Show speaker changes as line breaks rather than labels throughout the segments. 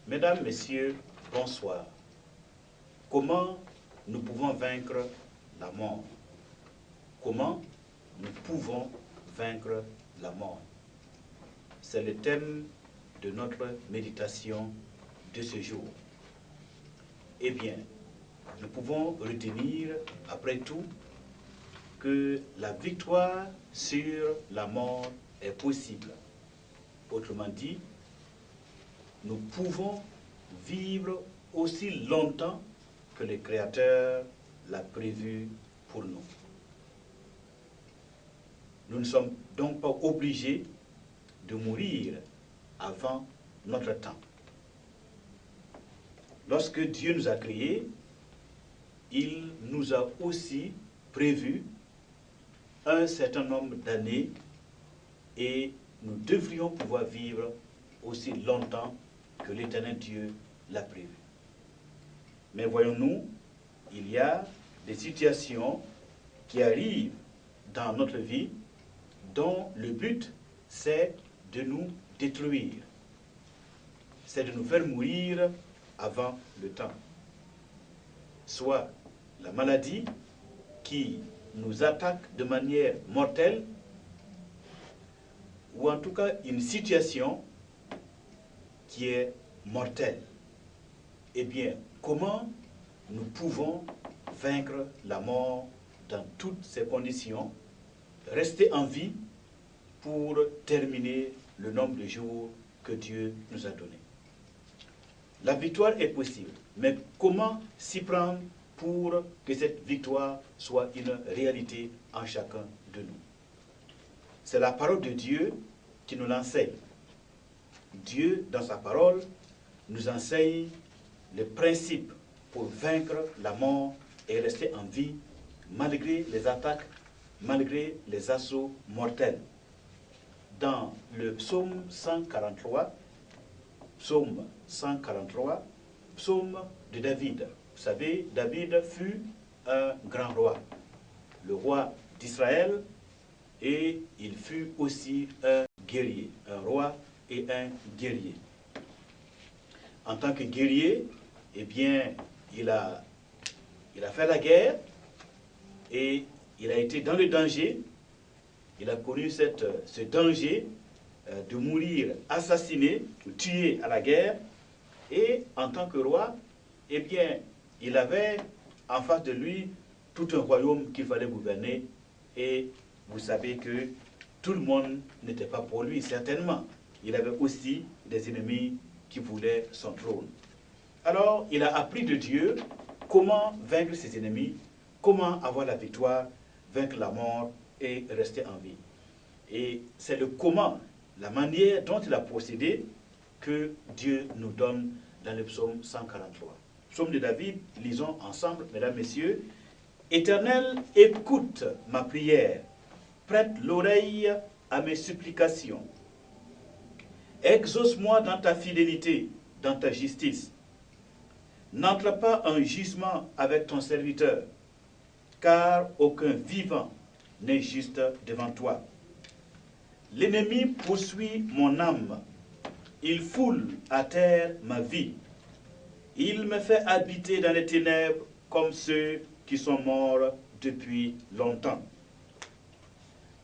Mesdames, Messieurs, bonsoir. Comment nous pouvons vaincre la mort? Comment nous pouvons vaincre la mort? C'est le thème de notre méditation de ce jour. Eh bien, nous pouvons retenir, après tout, que la victoire sur la mort est possible. Autrement dit, nous pouvons vivre aussi longtemps que le Créateur l'a prévu pour nous. Nous ne sommes donc pas obligés de mourir avant notre temps. Lorsque Dieu nous a créés, il nous a aussi prévu un certain nombre d'années et nous devrions pouvoir vivre aussi longtemps que l'Éternel Dieu l'a prévu. Mais voyons-nous, il y a des situations qui arrivent dans notre vie dont le but, c'est de nous détruire. C'est de nous faire mourir avant le temps. Soit la maladie qui nous attaque de manière mortelle, ou en tout cas une situation qui est mortelle. Eh bien, comment nous pouvons vaincre la mort dans toutes ces conditions, rester en vie pour terminer le nombre de jours que Dieu nous a donné? La victoire est possible, mais comment s'y prendre pour que cette victoire soit une réalité en chacun de nous? C'est la parole de Dieu qui nous l'enseigne. Dieu, dans sa parole, nous enseigne les principes pour vaincre la mort et rester en vie malgré les attaques, malgré les assauts mortels. Dans le psaume 143, psaume de David. Vous savez, David fut un grand roi, le roi d'Israël, et il fut aussi un guerrier, un roi et un guerrier. En tant que guerrier, eh bien, il a fait la guerre et il a été dans le danger. Il a connu ce danger de mourir assassiné ou tué à la guerre. Et en tant que roi, eh bien, il avait en face de lui tout un royaume qu'il fallait gouverner. Et vous savez que tout le monde n'était pas pour lui, certainement. Il avait aussi des ennemis qui voulaient son trône. Alors, il a appris de Dieu comment vaincre ses ennemis, comment avoir la victoire, vaincre la mort et rester en vie. Et c'est le comment, la manière dont il a procédé que Dieu nous donne dans le psaume 143. Psaume de David, lisons ensemble, mesdames, messieurs. Éternel, écoute ma prière, prête l'oreille à mes supplications. Exauce-moi dans ta fidélité, dans ta justice. N'entre pas en jugement avec ton serviteur, car aucun vivant n'est juste devant toi. L'ennemi poursuit mon âme, il foule à terre ma vie. Il me fait habiter dans les ténèbres comme ceux qui sont morts depuis longtemps.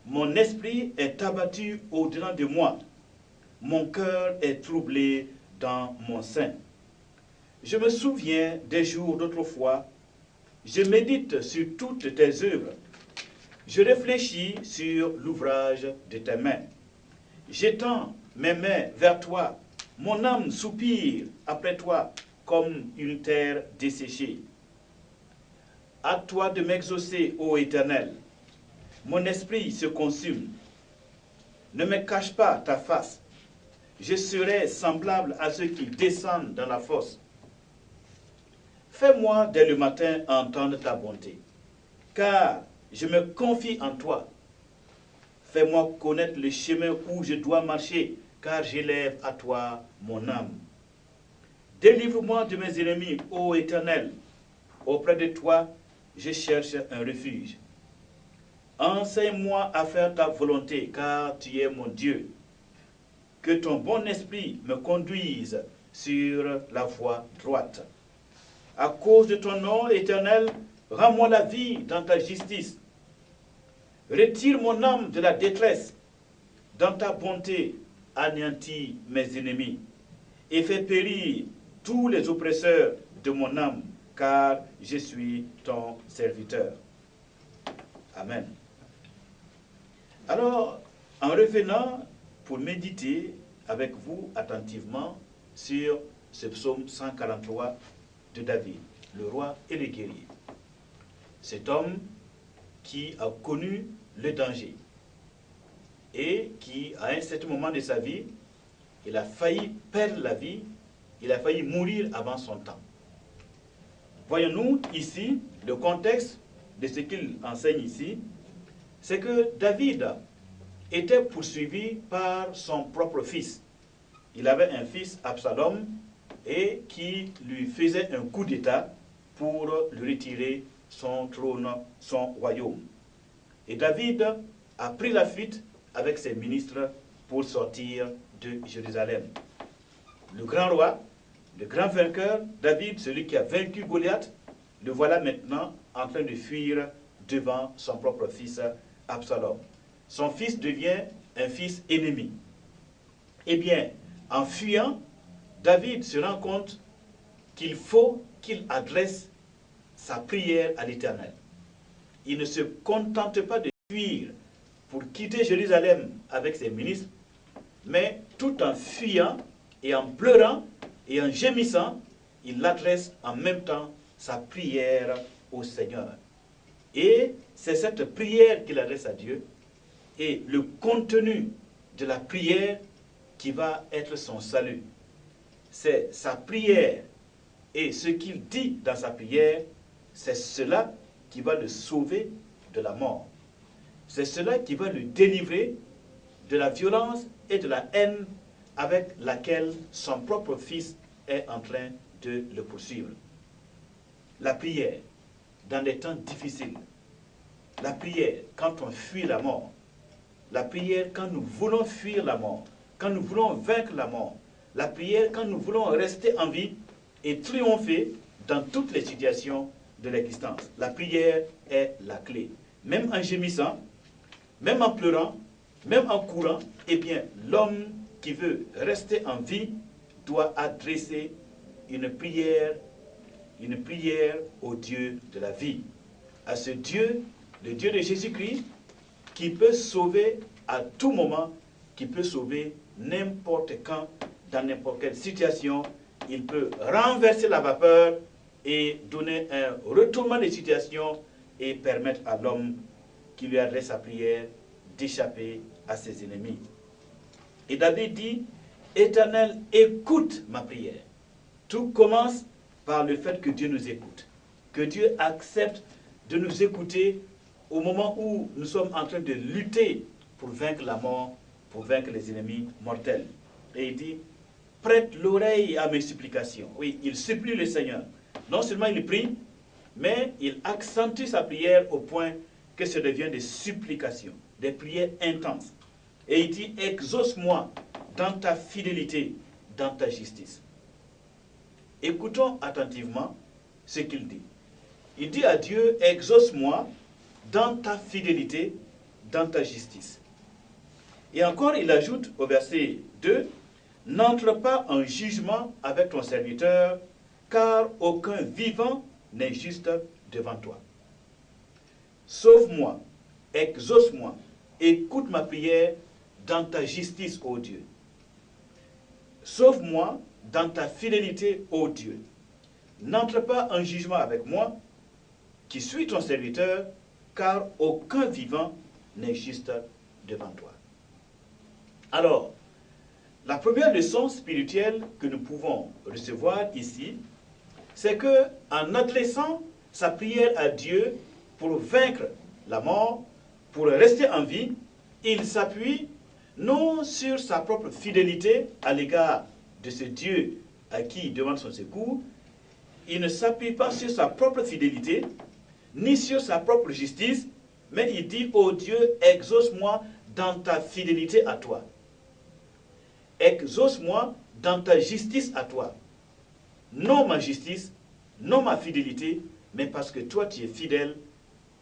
Mon esprit est abattu au-dedans de moi. Mon cœur est troublé dans mon sein. Je me souviens des jours d'autrefois. Je médite sur toutes tes œuvres. Je réfléchis sur l'ouvrage de tes mains. J'étends mes mains vers toi. Mon âme soupire après toi comme une terre desséchée. À toi de m'exaucer, ô Éternel. Mon esprit se consume. Ne me cache pas ta face. Je serai semblable à ceux qui descendent dans la fosse. Fais-moi dès le matin entendre ta bonté, car je me confie en toi. Fais-moi connaître le chemin où je dois marcher, car j'élève à toi mon âme. Délivre-moi de mes ennemis, ô Éternel. Auprès de toi, je cherche un refuge. Enseigne-moi à faire ta volonté, car tu es mon Dieu. Que ton bon esprit me conduise sur la voie droite. À cause de ton nom, Éternel, rends-moi la vie dans ta justice. Retire mon âme de la détresse. Dans ta bonté, anéantis mes ennemis et fais périr tous les oppresseurs de mon âme, car je suis ton serviteur. Amen. Alors, en revenant pour méditer avec vous attentivement sur ce psaume 143 de David, le roi et le guerrier. Cet homme qui a connu le danger et qui, à un certain moment de sa vie, il a failli perdre la vie, il a failli mourir avant son temps. Voyons-nous ici le contexte de ce qu'il enseigne ici, c'est que David était poursuivi par son propre fils. Il avait un fils, Absalom, et qui lui faisait un coup d'État pour lui retirer son trône, son royaume. Et David a pris la fuite avec ses ministres pour sortir de Jérusalem. Le grand roi, le grand vainqueur, David, celui qui a vaincu Goliath, le voilà maintenant en train de fuir devant son propre fils Absalom. Son fils devient un fils ennemi. Eh bien, en fuyant, David se rend compte qu'il faut qu'il adresse sa prière à l'Éternel. Il ne se contente pas de fuir pour quitter Jérusalem avec ses ministres, mais tout en fuyant et en pleurant et en gémissant, il adresse en même temps sa prière au Seigneur. Et c'est cette prière qu'il adresse à Dieu et le contenu de la prière qui va être son salut. C'est sa prière et ce qu'il dit dans sa prière, c'est cela qui va le sauver de la mort. C'est cela qui va le délivrer de la violence et de la haine avec laquelle son propre fils est en train de le poursuivre. La prière dans des temps difficiles. La prière quand on fuit la mort. La prière quand nous voulons fuir la mort. Quand nous voulons vaincre la mort. La prière quand nous voulons rester en vie et triompher dans toutes les situations de l'existence. La prière est la clé. Même en gémissant, même en pleurant, même en courant, eh bien, l'homme qui veut rester en vie doit adresser une prière au Dieu de la vie. À ce Dieu, le Dieu de Jésus-Christ, qui peut sauver à tout moment, qui peut sauver n'importe quand, dans n'importe quelle situation. Il peut renverser la vapeur et donner un retournement de situation et permettre à l'homme qui lui adresse sa prière d'échapper à ses ennemis. Et David dit, « Éternel, écoute ma prière. » Tout commence par le fait que Dieu nous écoute. Que Dieu accepte de nous écouter au moment où nous sommes en train de lutter pour vaincre la mort, pour vaincre les ennemis mortels. Et il dit, « Prête l'oreille à mes supplications. » Oui, il supplie le Seigneur. Non seulement il prie, mais il accentue sa prière au point que ça devient des supplications, des prières intenses. Et il dit, exauce-moi dans ta fidélité, dans ta justice. Écoutons attentivement ce qu'il dit. Il dit à Dieu, exauce-moi dans ta fidélité, dans ta justice. Et encore, il ajoute au verset 2, n'entre pas en jugement avec ton serviteur, car aucun vivant n'est juste devant toi. Sauve-moi, exauce-moi, écoute ma prière dans ta justice, ô Dieu. Sauve-moi dans ta fidélité, ô Dieu. N'entre pas en jugement avec moi, qui suis ton serviteur, car aucun vivant n'est juste devant toi. Alors, la première leçon spirituelle que nous pouvons recevoir ici, c'est que en adressant sa prière à Dieu pour vaincre la mort, pour rester en vie, il s'appuie non sur sa propre fidélité à l'égard de ce Dieu à qui il demande son secours, il ne s'appuie pas sur sa propre fidélité, ni sur sa propre justice, mais il dit, ô Dieu, exauce-moi dans ta fidélité à toi. Exauce-moi dans ta justice à toi. Non ma justice, non ma fidélité, mais parce que toi tu es fidèle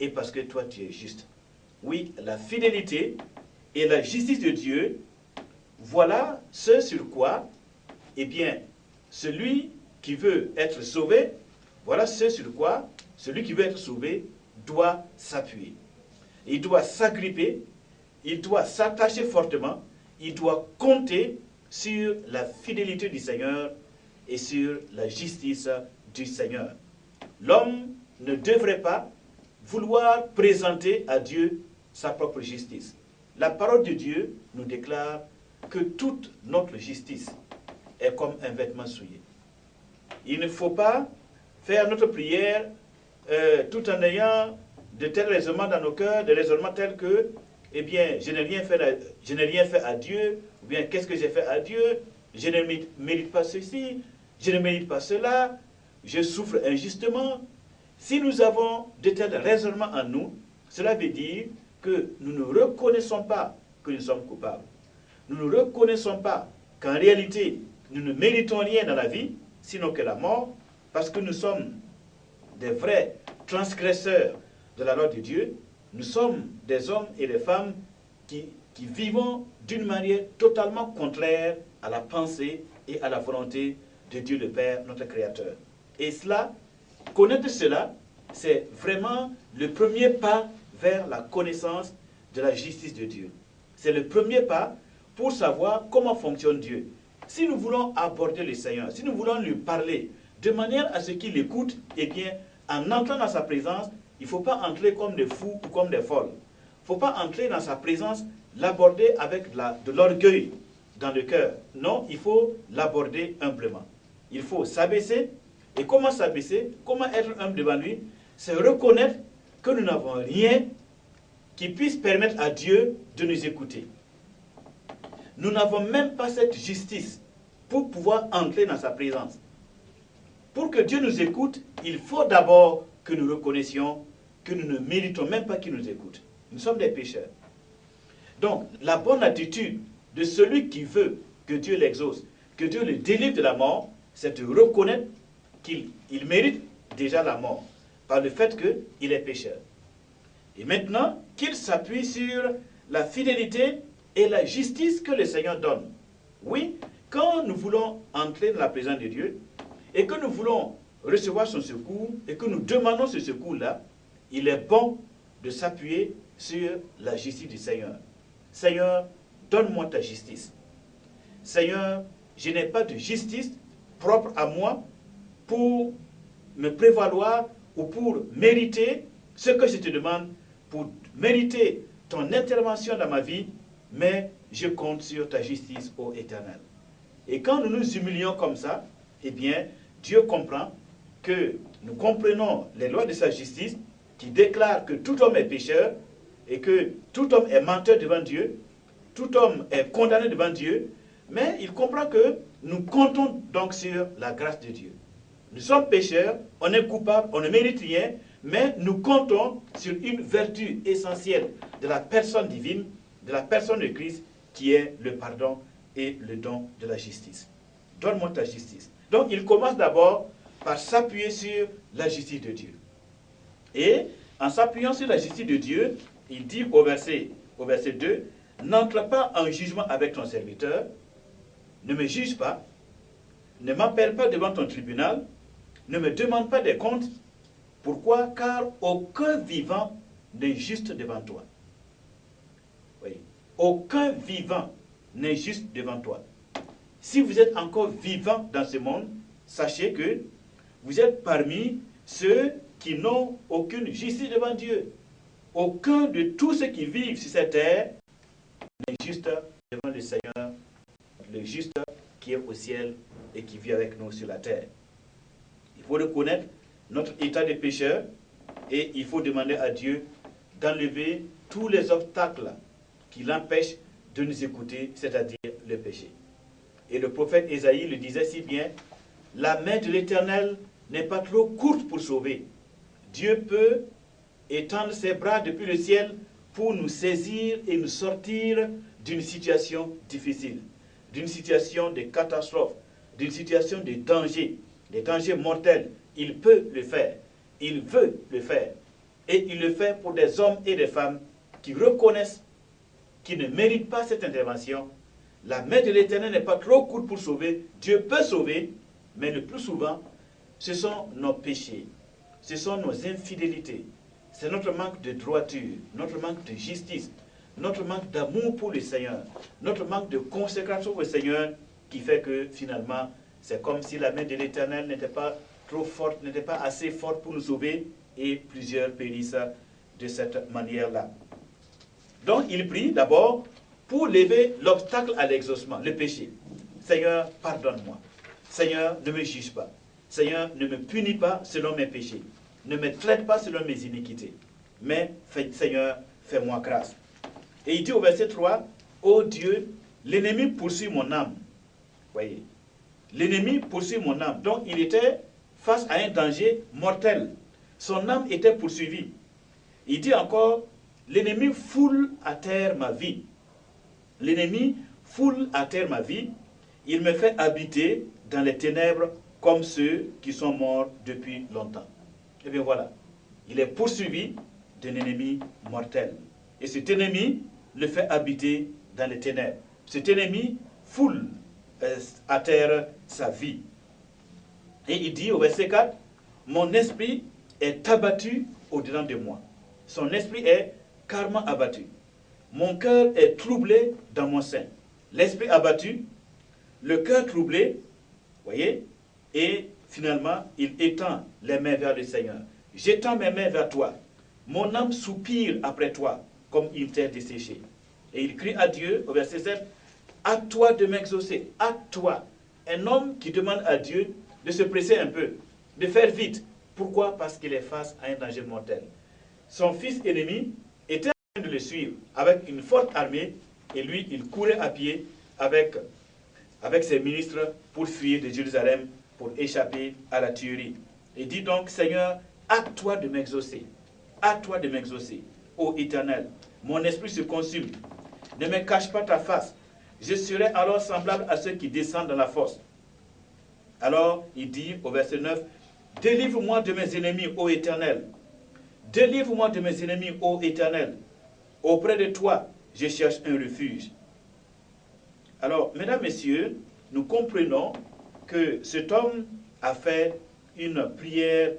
et parce que toi tu es juste. Oui, la fidélité et la justice de Dieu, voilà ce sur quoi, eh bien, celui qui veut être sauvé, voilà ce sur quoi celui qui veut être sauvé doit s'appuyer. Il doit s'agripper, il doit s'attacher fortement, il doit compter sur la fidélité du Seigneur et sur la justice du Seigneur. L'homme ne devrait pas vouloir présenter à Dieu sa propre justice. La parole de Dieu nous déclare que toute notre justice est comme un vêtement souillé. Il ne faut pas faire notre prière tout en ayant de tels raisonnements dans nos cœurs, des raisonnements tels que, eh bien, je n'ai rien fait à Dieu, ou bien qu'est-ce que j'ai fait à Dieu, je ne mérite pas ceci, je ne mérite pas cela, je souffre injustement. Si nous avons de tels raisonnements en nous, cela veut dire que nous ne reconnaissons pas que nous sommes coupables. Nous ne reconnaissons pas qu'en réalité, nous ne méritons rien dans la vie, sinon que la mort, parce que nous sommes des vrais transgresseurs de la loi de Dieu. Nous sommes des hommes et des femmes qui vivons d'une manière totalement contraire à la pensée et à la volonté de Dieu le Père, notre Créateur. Et cela, connaître cela, c'est vraiment le premier pas vers la connaissance de la justice de Dieu. C'est le premier pas pour savoir comment fonctionne Dieu. Si nous voulons aborder le Seigneur, si nous voulons lui parler de manière à ce qu'il écoute, eh bien, en entrant dans sa présence, il ne faut pas entrer comme des fous ou comme des folles. Il ne faut pas entrer dans sa présence, l'aborder avec de l'orgueil dans le cœur. Non, il faut l'aborder humblement. Il faut s'abaisser. Et comment s'abaisser? Comment être humble devant lui? C'est reconnaître que nous n'avons rien qui puisse permettre à Dieu de nous écouter. Nous n'avons même pas cette justice pour pouvoir entrer dans sa présence. Pour que Dieu nous écoute, il faut d'abord que nous reconnaissions que nous ne méritons même pas qu'il nous écoute. Nous sommes des pécheurs. Donc, la bonne attitude de celui qui veut que Dieu l'exauce, que Dieu le délivre de la mort, c'est de reconnaître qu'il mérite déjà la mort, par le fait qu'il est pécheur. Et maintenant, qu'il s'appuie sur la fidélité et la justice que le Seigneur donne. Oui, quand nous voulons entrer dans la présence de Dieu, et que nous voulons recevoir son secours, et que nous demandons ce secours-là, il est bon de s'appuyer sur la justice du Seigneur. Seigneur, donne-moi ta justice. Seigneur, je n'ai pas de justice propre à moi pour me prévaloir ou pour mériter ce que je te demande, pour mériter ton intervention dans ma vie, mais je compte sur ta justice, ô Éternel. Et quand nous nous humilions comme ça, eh bien, Dieu comprend que nous comprenons les lois de sa justice qui déclarent que tout homme est pécheur et que tout homme est menteur devant Dieu, tout homme est condamné devant Dieu, mais il comprend que nous comptons donc sur la grâce de Dieu. Nous sommes pécheurs, on est coupables, on ne mérite rien, mais nous comptons sur une vertu essentielle de la personne divine, de la personne de Christ, qui est le pardon et le don de la justice. Donne-moi ta justice. Donc il commence d'abord par s'appuyer sur la justice de Dieu. Et en s'appuyant sur la justice de Dieu, il dit au verset 2, « N'entre pas en jugement avec ton serviteur, ne me juge pas, ne m'appelle pas devant ton tribunal, ne me demande pas des comptes. Pourquoi? Car aucun vivant n'est juste devant toi. » Oui. Aucun vivant n'est juste devant toi. Si vous êtes encore vivant dans ce monde, sachez que vous êtes parmi ceux qui n'ont aucune justice devant Dieu. Aucun de tous ceux qui vivent sur cette terre n'est juste devant le Seigneur, le juste qui est au ciel et qui vit avec nous sur la terre. Il faut reconnaître notre état de pécheur et il faut demander à Dieu d'enlever tous les obstacles qui l'empêchent de nous écouter, c'est-à-dire le péché. Et le prophète Ésaïe le disait si bien, « La main de l'Éternel n'est pas trop courte pour sauver. Dieu peut étendre ses bras depuis le ciel pour nous saisir et nous sortir d'une situation difficile. d'une situation de catastrophe, d'une situation de danger, des dangers mortels, il peut le faire. Il veut le faire. Et il le fait pour des hommes et des femmes qui reconnaissent qu'ils ne méritent pas cette intervention. La main de l'Éternel n'est pas trop courte pour sauver. Dieu peut sauver, mais le plus souvent, ce sont nos péchés, ce sont nos infidélités, c'est notre manque de droiture, notre manque de justice, notre manque d'amour pour le Seigneur, notre manque de consécration au Seigneur qui fait que finalement, c'est comme si la main de l'Éternel n'était pas trop forte, n'était pas assez forte pour nous sauver, et plusieurs périssent de cette manière-là. Donc, il prie d'abord pour lever l'obstacle à l'exaucement, le péché. Seigneur, pardonne-moi. Seigneur, ne me juge pas. Seigneur, ne me punis pas selon mes péchés. Ne me traite pas selon mes iniquités. Mais, Seigneur, fais-moi grâce. Et il dit au verset 3, « Ô Dieu, l'ennemi poursuit mon âme. » Voyez, l'ennemi poursuit mon âme. Donc, il était face à un danger mortel. Son âme était poursuivie. Il dit encore, « L'ennemi foule à terre ma vie. » L'ennemi foule à terre ma vie. Il me fait habiter dans les ténèbres comme ceux qui sont morts depuis longtemps. Et bien voilà, il est poursuivi d'un ennemi mortel. Et cet ennemi le fait habiter dans les ténèbres. Cet ennemi foule à terre sa vie. Et il dit au verset 4, « Mon esprit est abattu au-dedans de moi. » Son esprit est carrément abattu. Mon cœur est troublé dans mon sein. L'esprit abattu, le cœur troublé, voyez, et finalement, il étend les mains vers le Seigneur. J'étends mes mains vers toi. Mon âme soupire après toi, comme une terre desséchée. Et il crie à Dieu, au verset 7, « À toi de m'exaucer, à toi. » Un homme qui demande à Dieu de se presser un peu, de faire vite. Pourquoi? Parce qu'il est face à un danger mortel. Son fils ennemi était en train de le suivre avec une forte armée, et lui, il courait à pied avec ses ministres pour fuir de Jérusalem, pour échapper à la tuerie. Il dit donc, Seigneur, à toi de m'exaucer, à toi de m'exaucer, ô Éternel. Mon esprit se consume. Ne me cache pas ta face. Je serai alors semblable à ceux qui descendent dans la fosse. Alors, il dit au verset 9, délivre-moi de mes ennemis, ô Éternel. Délivre-moi de mes ennemis, ô Éternel. Auprès de toi, je cherche un refuge. Alors, mesdames, messieurs, nous comprenons que cet homme a fait une prière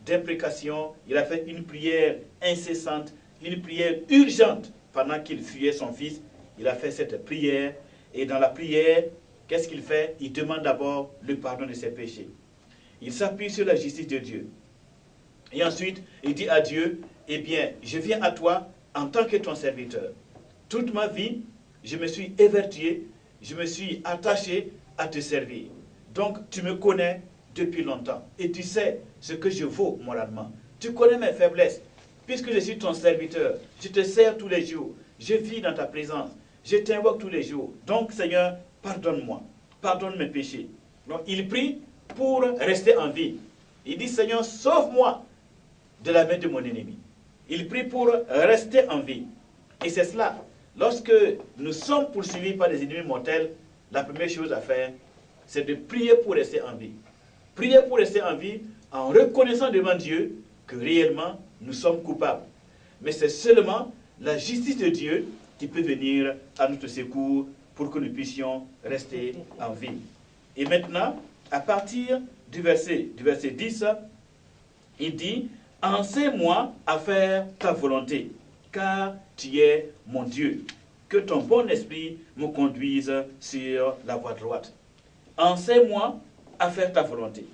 d'imprécation, il a fait une prière incessante, une prière urgente pendant qu'il fuyait son fils. Il a fait cette prière, et dans la prière, qu'est-ce qu'il fait? Il demande d'abord le pardon de ses péchés. Il s'appuie sur la justice de Dieu. Et ensuite, il dit à Dieu, eh bien, je viens à toi en tant que ton serviteur. Toute ma vie, je me suis évertué, je me suis attaché à te servir. Donc, tu me connais depuis longtemps. Et tu sais ce que je vaux moralement. Tu connais mes faiblesses. Puisque je suis ton serviteur, je te sers tous les jours. Je vis dans ta présence. Je t'invoque tous les jours. Donc, Seigneur, pardonne-moi. Pardonne mes péchés. Donc, il prie pour rester en vie. Il dit, Seigneur, sauve-moi de la main de mon ennemi. Il prie pour rester en vie. Et c'est cela. Lorsque nous sommes poursuivis par des ennemis mortels, la première chose à faire, c'est de prier pour rester en vie. Prier pour rester en vie en reconnaissant devant Dieu que réellement nous sommes coupables. Mais c'est seulement la justice de Dieu qui peut venir à notre secours pour que nous puissions rester en vie. Et maintenant, à partir du verset 10, il dit, « Enseigne-moi à faire ta volonté, car tu es mon Dieu. Que ton bon esprit me conduise sur la voie droite. » Enseigne-moi à faire ta volonté.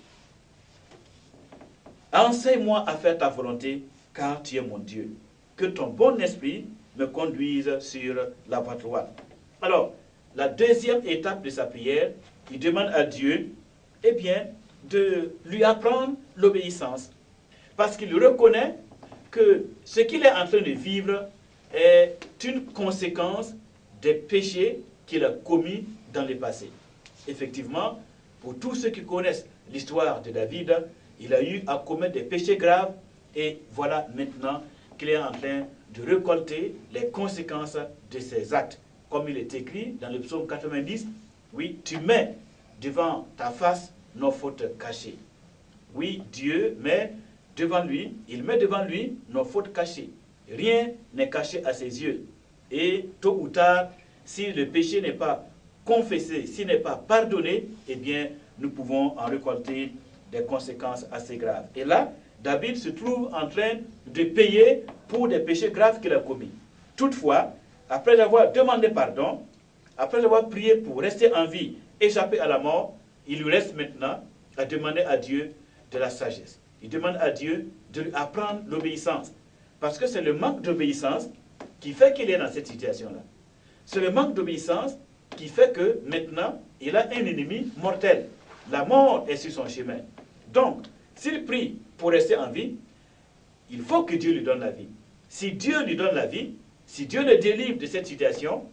Enseigne-moi à faire ta volonté, car tu es mon Dieu. Que ton bon esprit me conduise sur la voie droite. Alors, la deuxième étape de sa prière, il demande à Dieu, eh bien, de lui apprendre l'obéissance. Parce qu'il reconnaît que ce qu'il est en train de vivre est une conséquence des péchés qu'il a commis dans le passé. Effectivement, pour tous ceux qui connaissent l'histoire de David, il a eu à commettre des péchés graves, et voilà maintenant qu'il est en train de récolter les conséquences de ses actes. Comme il est écrit dans le psaume 90, Oui, tu mets devant ta face nos fautes cachées. Oui, Dieu met devant lui, il met devant lui nos fautes cachées. Rien n'est caché à ses yeux. Et tôt ou tard, si le péché n'est pas confessé, s'il n'est pas pardonné, eh bien, nous pouvons en récolter des conséquences assez graves. Et là, David se trouve en train de payer pour des péchés graves qu'il a commis. Toutefois, après avoir demandé pardon, après avoir prié pour rester en vie, échapper à la mort, il lui reste maintenant à demander à Dieu de la sagesse. Il demande à Dieu de lui apprendre l'obéissance. Parce que c'est le manque d'obéissance qui fait qu'il est dans cette situation-là. C'est le manque d'obéissance qui fait que maintenant, il a un ennemi mortel. La mort est sur son chemin. Donc, s'il prie pour rester en vie, il faut que Dieu lui donne la vie. Si Dieu lui donne la vie, si Dieu le délivre de cette situation,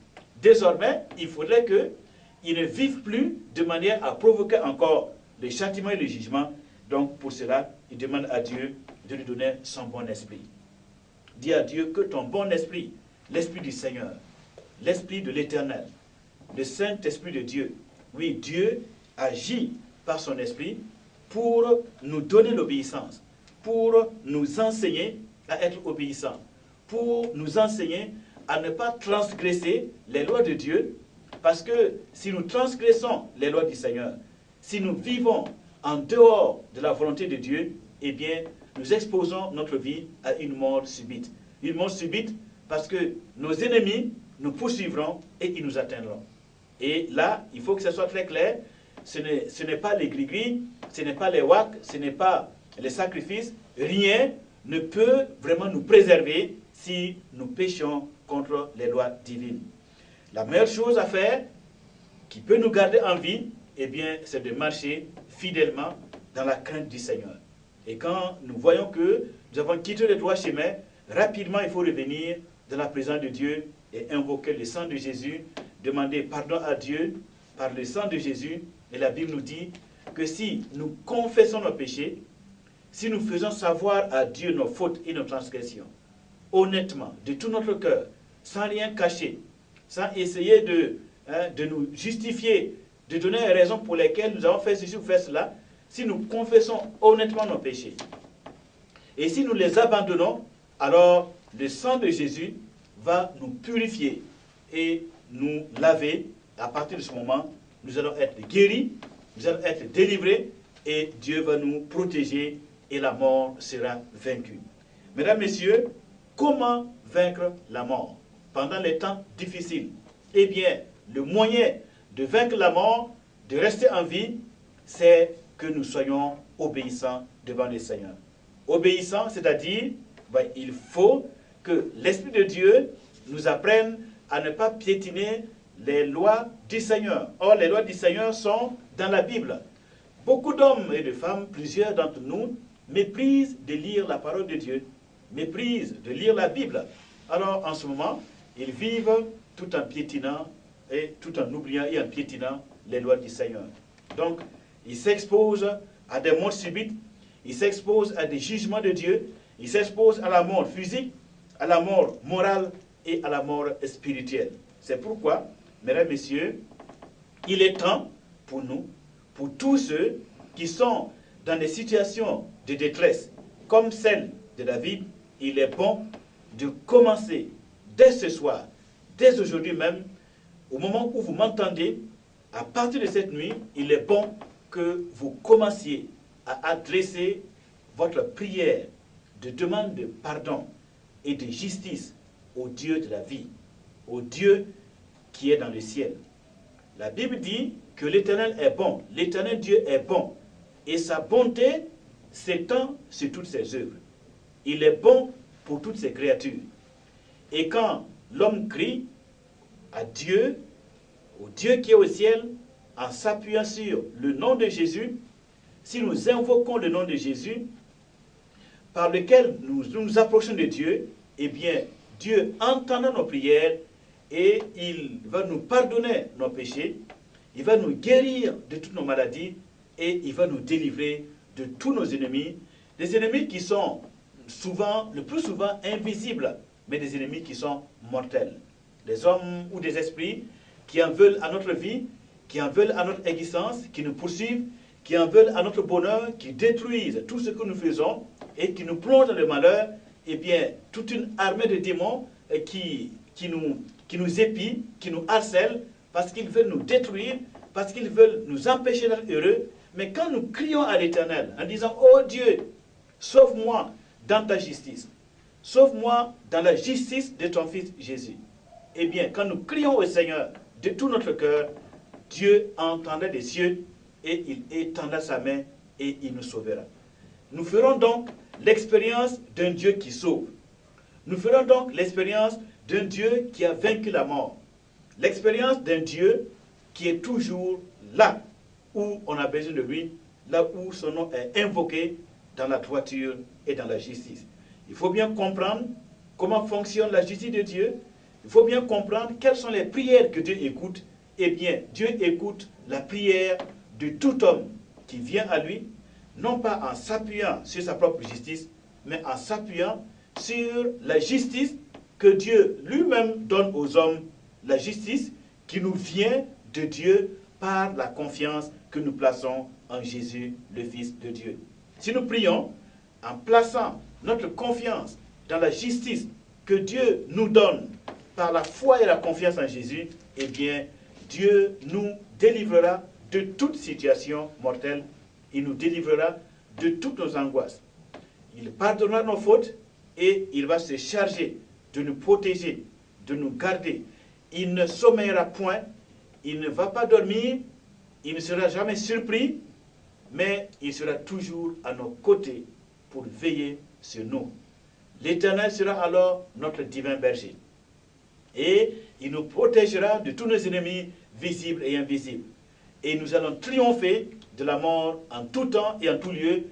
désormais, il faudrait qu'il ne vive plus de manière à provoquer encore le châtiment et le jugement. Donc, pour cela, il demande à Dieu de lui donner son bon esprit. Dis à Dieu que ton bon esprit, l'esprit du Seigneur, l'esprit de l'Éternel, le Saint-Esprit de Dieu, oui, Dieu agit par son esprit pour nous donner l'obéissance, pour nous enseigner à être obéissants, pour nous enseigner à ne pas transgresser les lois de Dieu, parce que si nous transgressons les lois du Seigneur, si nous vivons en dehors de la volonté de Dieu, eh bien, nous exposons notre vie à une mort subite. Une mort subite parce que nos ennemis nous poursuivront et ils nous atteindront. Et là, il faut que ce soit très clair, ce n'est pas les gris-gris, ce n'est pas les waks, ce n'est pas les sacrifices, rien ne peut vraiment nous préserver si nous péchons contre les lois divines. La meilleure chose à faire, qui peut nous garder en vie, eh bien, c'est de marcher fidèlement dans la crainte du Seigneur. Et quand nous voyons que nous avons quitté le droit chemin, rapidement il faut revenir dans la présence de Dieu et invoquer le sang de Jésus, demander pardon à Dieu par le sang de Jésus. Et la Bible nous dit que si nous confessons nos péchés, si nous faisons savoir à Dieu nos fautes et nos transgressions, honnêtement, de tout notre cœur, sans rien cacher, sans essayer de nous justifier, de donner les raisons pour lesquelles nous avons fait ceci ou fait cela, si nous confessons honnêtement nos péchés, et si nous les abandonnons, alors le sang de Jésus va nous purifier et nous laver. À partir de ce moment, nous allons être guéris, nous allons être délivrés, et Dieu va nous protéger, et la mort sera vaincue. Mesdames, Messieurs, comment vaincre la mort pendant les temps difficiles? Eh bien, le moyen de vaincre la mort, de rester en vie, c'est que nous soyons obéissants devant le Seigneur. Obéissants, c'est-à-dire, il faut que l'Esprit de Dieu nous apprenne à ne pas piétiner les lois du Seigneur. Or, les lois du Seigneur sont dans la Bible. Beaucoup d'hommes et de femmes, plusieurs d'entre nous, méprisent de lire la parole de Dieu, méprisent de lire la Bible. Alors, en ce moment, ils vivent tout en piétinant et tout en oubliant et en piétinant les lois du Seigneur. Donc, ils s'exposent à des morts subites, ils s'exposent à des jugements de Dieu, ils s'exposent à la mort physique, à la mort morale et à la mort spirituelle. C'est pourquoi, mesdames, messieurs, il est temps pour nous, pour tous ceux qui sont dans des situations de détresse, comme celle de David, il est bon de commencer dès ce soir, dès aujourd'hui même, au moment où vous m'entendez, à partir de cette nuit, il est bon que vous commenciez à adresser votre prière de demande de pardon et de justice au Dieu de la vie, au Dieu qui est dans le ciel. La Bible dit que l'Éternel est bon, l'Éternel Dieu est bon, et sa bonté s'étend sur toutes ses œuvres. Il est bon pour toutes ses créatures. Et quand l'homme crie à Dieu, au Dieu qui est au ciel, en s'appuyant sur le nom de Jésus, si nous invoquons le nom de Jésus, par lequel nous nous approchons de Dieu, eh bien, Dieu entendra nos prières et il va nous pardonner nos péchés, il va nous guérir de toutes nos maladies et il va nous délivrer de tous nos ennemis, des ennemis qui sont souvent, le plus souvent invisibles, mais des ennemis qui sont mortels. Des hommes ou des esprits qui en veulent à notre vie qui en veulent à notre existence, qui nous poursuivent, qui en veulent à notre bonheur, qui détruisent tout ce que nous faisons et qui nous plongent dans le malheur, eh bien, toute une armée de démons qui nous épient, qui nous harcèlent, parce qu'ils veulent nous détruire, parce qu'ils veulent nous empêcher d'être heureux. Mais quand nous crions à l'Éternel en disant « Oh Dieu, sauve-moi dans ta justice, sauve-moi dans la justice de ton Fils Jésus », eh bien, quand nous crions au Seigneur de tout notre cœur, Dieu entendra des cieux et il étendra sa main et il nous sauvera. Nous ferons donc l'expérience d'un Dieu qui sauve. Nous ferons donc l'expérience d'un Dieu qui a vaincu la mort. L'expérience d'un Dieu qui est toujours là où on a besoin de lui, là où son nom est invoqué dans la droiture et dans la justice. Il faut bien comprendre comment fonctionne la justice de Dieu. Il faut bien comprendre quelles sont les prières que Dieu écoute. Eh bien, Dieu écoute la prière de tout homme qui vient à lui, non pas en s'appuyant sur sa propre justice, mais en s'appuyant sur la justice que Dieu lui-même donne aux hommes, la justice qui nous vient de Dieu par la confiance que nous plaçons en Jésus, le Fils de Dieu. Si nous prions en plaçant notre confiance dans la justice que Dieu nous donne par la foi et la confiance en Jésus, eh bien, Dieu nous délivrera de toute situation mortelle. Il nous délivrera de toutes nos angoisses. Il pardonnera nos fautes et il va se charger de nous protéger, de nous garder. Il ne sommeillera point, il ne va pas dormir, il ne sera jamais surpris, mais il sera toujours à nos côtés pour veiller sur nous. L'Éternel sera alors notre divin berger. Et il nous protégera de tous nos ennemis visibles et invisibles. Et nous allons triompher de la mort en tout temps et en tout lieu,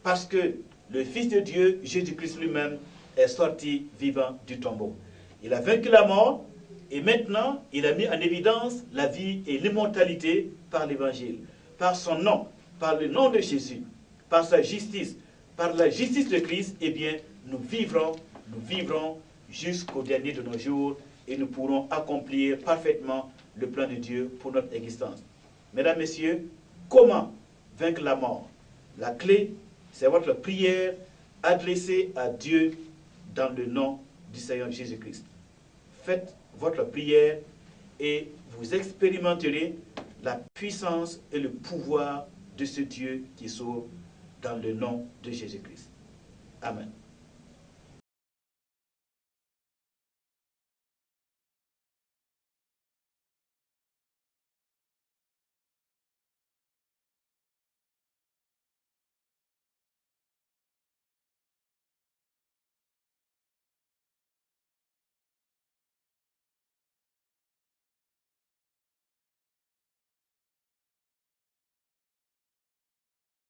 parce que le Fils de Dieu, Jésus-Christ lui-même, est sorti vivant du tombeau. Il a vaincu la mort, et maintenant, il a mis en évidence la vie et l'immortalité par l'Évangile. Par son nom, par le nom de Jésus, par sa justice, par la justice de Christ, eh bien, nous vivrons jusqu'au dernier de nos jours, et nous pourrons accomplir parfaitement le plan de Dieu pour notre existence. Mesdames, Messieurs, comment vaincre la mort? La clé, c'est votre prière adressée à Dieu dans le nom du Seigneur Jésus-Christ. Faites votre prière et vous expérimenterez la puissance et le pouvoir de ce Dieu qui sauve dans le nom de Jésus-Christ. Amen.